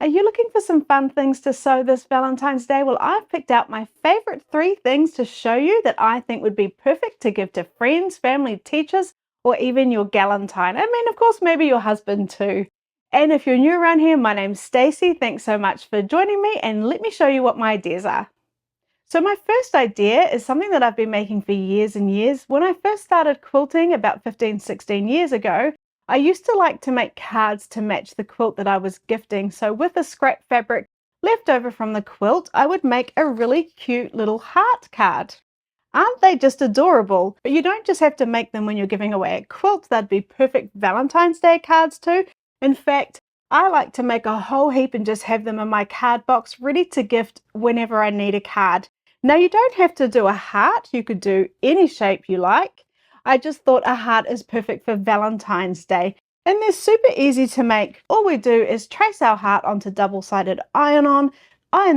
Are you looking for some fun things to sew this Valentine's Day? Well, I've picked out my favorite 3 things to show you that I think would be perfect to give to friends, family, teachers, or even your galentine. I mean, of course, maybe your husband too. And if you're new around here, my name's Stacey. Thanks so much for joining me, and let me show you what my ideas are. So my first idea is something that I've been making for years and years. When I first started quilting about 15, 16 years ago, I used to like to make cards to match the quilt that I was gifting. So with the scrap fabric left over from the quilt, I would make a really cute little heart card. Aren't they just adorable? But you don't just have to make them when you're giving away a quilt. They'd be perfect Valentine's Day cards too. In fact, I like to make a whole heap and just have them in my card box ready to gift whenever I need a card. Now, you don't have to do a heart. You could do any shape you like. I just thought a heart is perfect for Valentine's Day. And they're super easy to make. All we do is trace our heart onto double-sided iron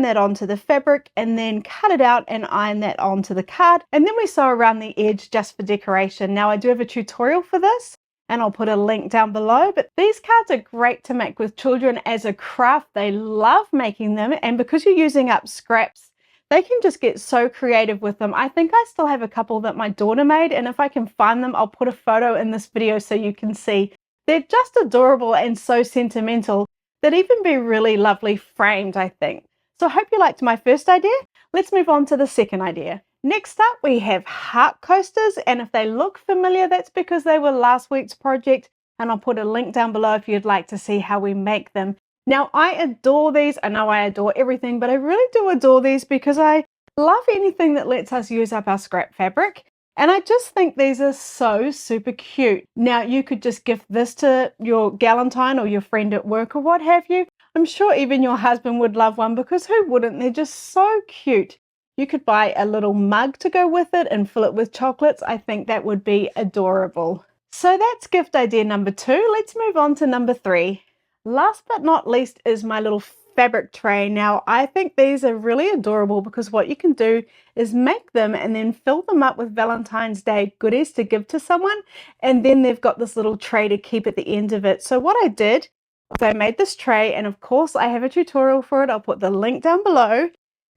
that onto the fabric, and then cut it out and iron that onto the card. And then we sew around the edge just for decoration. Now, I do have a tutorial for this, and I'll put a link down below. But these cards are great to make with children as a craft. They love making them, and because you're using up scraps, they can just get so creative with them. I think I still have a couple that my daughter made, and if I can find them, I'll put a photo in this video so you can see. They're just adorable and so sentimental. They'd even be really lovely framed, I think. So I hope you liked my first idea. Let's move on to the second idea. Next up, we have heart coasters, and if they look familiar, that's because they were last week's project, and I'll put a link down below if you'd like to see how we make them. Now, I adore these. I know I adore everything, but I really do adore these because I love anything that lets us use up our scrap fabric. And I just think these are so super cute. Now, you could just gift this to your galentine or your friend at work or what have you. I'm sure even your husband would love one, because who wouldn't? They're just so cute. You could buy a little mug to go with it and fill it with chocolates. I think that would be adorable. So that's gift idea number 2. Let's move on to number 3. Last but not least is my little fabric tray. Now, I think these are really adorable because what you can do is make them and then fill them up with Valentine's Day goodies to give to someone. And then they've got this little tray to keep at the end of it. So what I did was I made this tray, and of course I have a tutorial for it. I'll put the link down below.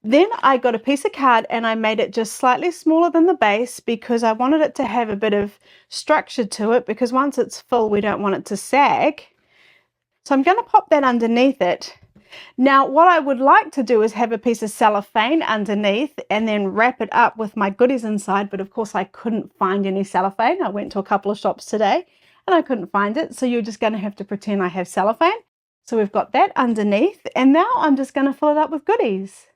Then I got a piece of card and I made it just slightly smaller than the base because I wanted it to have a bit of structure to it, because once it's full, we don't want it to sag. So I'm going to pop that underneath it. Now, what I would like to do is have a piece of cellophane underneath and then wrap it up with my goodies inside. But of course, I couldn't find any cellophane. I went to a couple of shops today and I couldn't find it. So you're just going to have to pretend I have cellophane. So we've got that underneath. And now I'm just going to fill it up with goodies.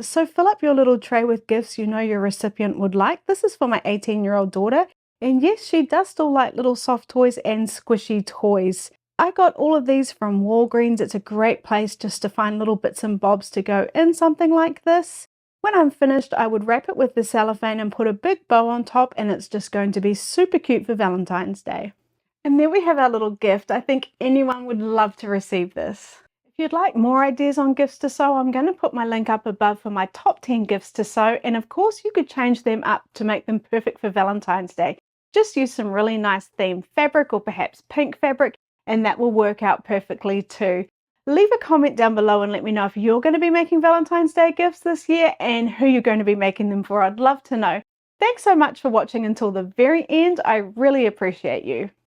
So fill up your little tray with gifts you know your recipient would like. This is for my 18-year-old daughter. And yes, she does still like little soft toys and squishy toys. I got all of these from Walgreens. It's a great place just to find little bits and bobs to go in something like this. When I'm finished, I would wrap it with the cellophane and put a big bow on top, and it's just going to be super cute for Valentine's Day. And there we have our little gift. I think anyone would love to receive this. If you'd like more ideas on gifts to sew, I'm going to put my link up above for my top 10 gifts to sew. And of course, you could change them up to make them perfect for Valentine's Day. Just use some really nice themed fabric or perhaps pink fabric, and that will work out perfectly too. Leave a comment down below and let me know if you're going to be making Valentine's Day gifts this year and who you're going to be making them for. I'd love to know. Thanks so much for watching until the very end. I really appreciate you.